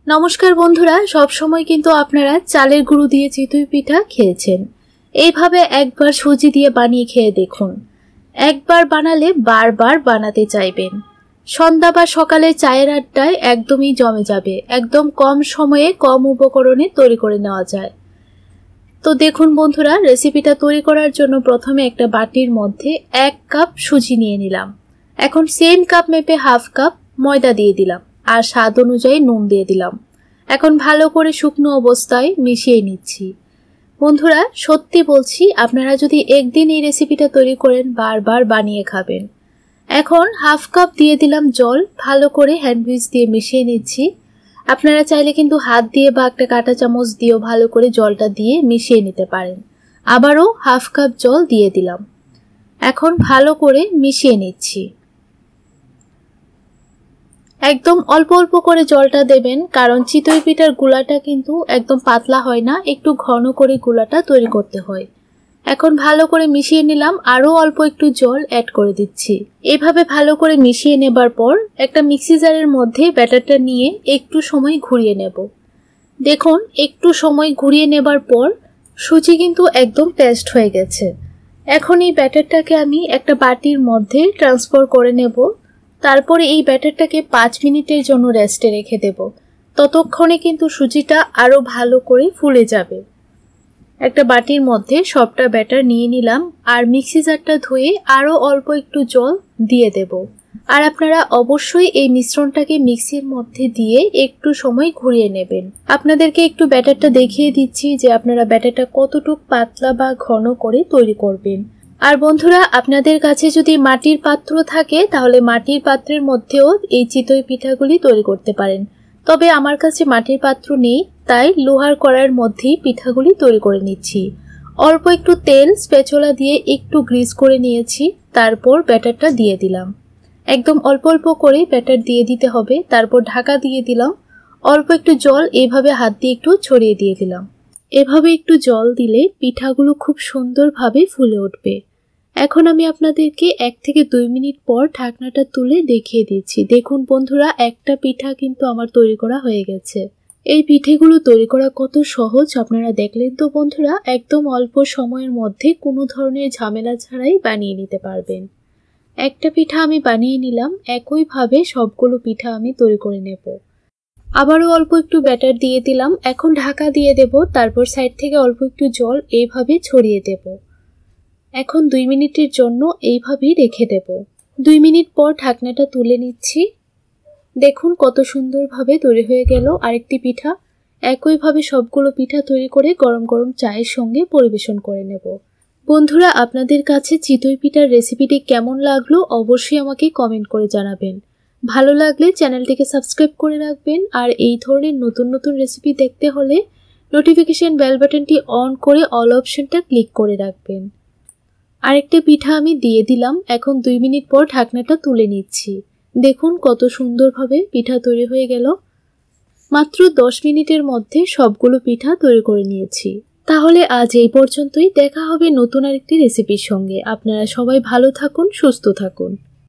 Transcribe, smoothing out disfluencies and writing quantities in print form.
নমস্কার বন্ধুরা, সব সময় কিন্তু আপনারা চালের গুঁড়ো দিয়ে চিতই পিঠা খেয়েছেন। এইভাবে একবার সুজি দিয়ে বানিয়ে খেয়ে দেখুন। একবার বানালে বারবার বানাতে চাইবেন। সন্ধ্যা বা সকালে চায়ের আড্ডায় একদমই জমে যাবে। একদম কম সময়ে কম উপকরণে তৈরি করে নেওয়া যায়। তো দেখুন বন্ধুরা, রেসিপিটা তৈরি করার জন্য প্রথমে একটা বাটির মধ্যে 1 কাপ সুজি নিয়ে নিলাম। এখন সেম কাপ মেপে হাফ কাপ ময়দা দিয়ে দিলাম আর স্বাদ অনুযায়ী নুন দিয়ে দিলাম। এখন ভালো করে শুকনো অবস্থায় মিশিয়ে নিচ্ছি। বন্ধুরা, সত্যি বলছি, আপনারা যদি একদিন এই রেসিপিটা তৈরি করেন বারবার বানিয়ে খাবেন। এখন হাফ কাপ দিয়ে দিলাম জল, ভালো করে হ্যান্ড হুইচ দিয়ে মিশিয়ে নিচ্ছি। আপনারা চাইলে কিন্তু হাত দিয়ে বা একটা কাঁটা চামচ দিয়েও ভালো করে জলটা দিয়ে মিশিয়ে নিতে পারেন। আবারও হাফ কাপ জল দিয়ে দিলাম। এখন ভালো করে মিশিয়ে নিচ্ছি। একদম অল্প অল্প করে জলটা দেবেন, কারণ চিতই পিঠার গুলাটা কিন্তু একদম পাতলা হয় না, একটু ঘন করে গুলাটা তৈরি করতে হয়। এখন ভালো করে মিশিয়ে নিলাম, আরও অল্প একটু জল অ্যাড করে দিচ্ছি। এভাবে ভালো করে মিশিয়ে নেবার পর একটা মিক্সি জারের মধ্যে ব্যাটারটা নিয়ে একটু সময় ঘুরিয়ে নেব। দেখুন, একটু সময় ঘুরিয়ে নেবার পর সুজি কিন্তু একদম পেস্ট হয়ে গেছে। এখন এই ব্যাটারটাকে আমি একটা বাটির মধ্যে ট্রান্সফার করে নেব। তারপরে এই ব্যাটারটাকে 5 মিনিটের জন্য রেস্টে রেখে দেব। ততক্ষণে কিন্তু সুজিটা আরও ভালো করে ফুলে যাবে। একটা বাটির মধ্যে সবটা ব্যাটার নিয়ে নিলাম আর মিক্সি জারটা ধুয়ে আরও অল্প একটু জল দিয়ে দেব। আর আপনারা অবশ্যই এই মিশ্রণটাকে মিক্সির মধ্যে দিয়ে একটু সময় ঘুরিয়ে নেবেন। আপনাদেরকে একটু ব্যাটারটা দেখিয়ে দিচ্ছি যে আপনারা ব্যাটারটা কতটুকু পাতলা বা ঘন করে তৈরি করবেন। আর বন্ধুরা, আপনাদের কাছে যদি মাটির পাত্র থাকে তাহলে মাটির পাত্রের মধ্যেও এই চিতই পিঠাগুলি তৈরি করতে পারেন। তবে আমার কাছে মাটির পাত্র নেই, তাই লোহার কড়াইয়ের মধ্যেই পিঠাগুলি তৈরি করে নিচ্ছি। অল্প একটু তেল স্প্যাচুলা দিয়ে একটু গ্রিস করে নিয়েছি, তারপর ব্যাটারটা দিয়ে দিলাম। একদম অল্প অল্প করে ব্যাটার দিয়ে দিতে হবে। তারপর ঢাকা দিয়ে দিলাম। অল্প একটু জল এইভাবে হাত দিয়ে একটু ছড়িয়ে দিয়ে দিলাম। এভাবে একটু জল দিলে পিঠাগুলো খুব সুন্দরভাবে ফুলে উঠবে। এখন আমি আপনাদেরকে 1 থেকে 2 মিনিট পর ঢাকনাটা তুলে দেখিয়ে দিচ্ছি। দেখুন বন্ধুরা, একটা পিঠা কিন্তু আমার তৈরি করা হয়ে গেছে। এই পিঠেগুলো তৈরি করা কত সহজ আপনারা দেখলেন তো বন্ধুরা। একদম অল্প সময়ের মধ্যে কোনো ধরনের ঝামেলা ছাড়াই বানিয়ে নিতে পারবেন। একটা পিঠা আমি বানিয়ে নিলাম, একইভাবে সবগুলো পিঠা আমি তৈরি করে নেব। আবারও অল্প একটু ব্যাটার দিয়ে দিলাম। এখন ঢাকা দিয়ে দেব, তারপর সাইড থেকে অল্প একটু জল এইভাবে ছড়িয়ে দেব। এখন 2 মিনিটের জন্য এইভাবেই রেখে দেব। 2 মিনিট পর ঢাকনাটা তুলে নিচ্ছি। দেখুন কত সুন্দরভাবে তৈরি হয়ে গেল আরেকটি পিঠা। একইভাবে সবগুলো পিঠা তৈরি করে গরম গরম চায়ের সঙ্গে পরিবেশন করে নেব। বন্ধুরা, আপনাদের কাছে চিতই পিঠার রেসিপিটি কেমন লাগলো অবশ্যই আমাকে কমেন্ট করে জানাবেন। ভালো লাগলে চ্যানেলটিকে সাবস্ক্রাইব করে রাখবেন। আর এই ধরনের নতুন নতুন রেসিপি দেখতে হলে নোটিফিকেশন বেল বাটনটি অন করে অল অপশনটা ক্লিক করে রাখবেন। আরেকটা পিঠা আমি দিয়ে দিলাম। এখন 2 মিনিট পর ঢাকনাটা তুলে নিচ্ছি। দেখুন কত সুন্দরভাবে পিঠা তৈরি হয়ে গেল। মাত্র 10 মিনিটের মধ্যে সবগুলো পিঠা তৈরি করে নিয়েছি। তাহলে আজ এই পর্যন্তই। দেখা হবে নতুন আরেকটি রেসিপির সঙ্গে। আপনারা সবাই ভালো থাকুন, সুস্থ থাকুন।